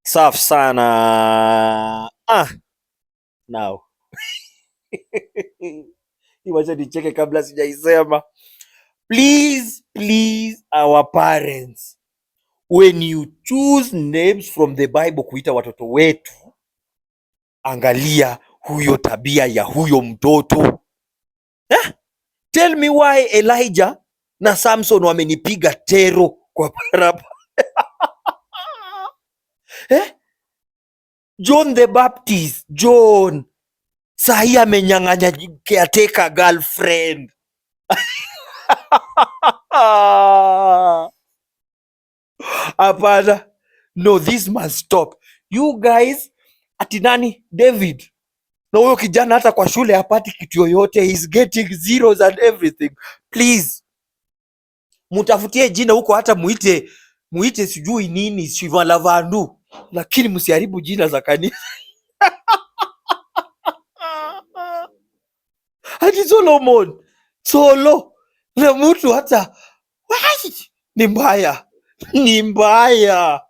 Safi sana. Now. Wacha nicheke kabla sijaisema. Please our parents, when you choose names from the Bible kuita watoto wetu, angalia huyo tabia ya huyo mtoto. Tell me why Elijah na Samson wamenipiga tero kwa barabara. John the Baptist, John sahi amenyang'anya caretaker girlfriend. Hapana. No, this must stop. You guys, ati nani? David. Na huyo kijana hata kwa shule hapati kitu yoyote. He's getting zeros and everything. Please. Mutafutie jina huko, hata muite sijui nini, Shivalavandu. Lakini msiharibu jina za kanisa. Ati Solomon. Solo. Na mtu hata ni mbaya.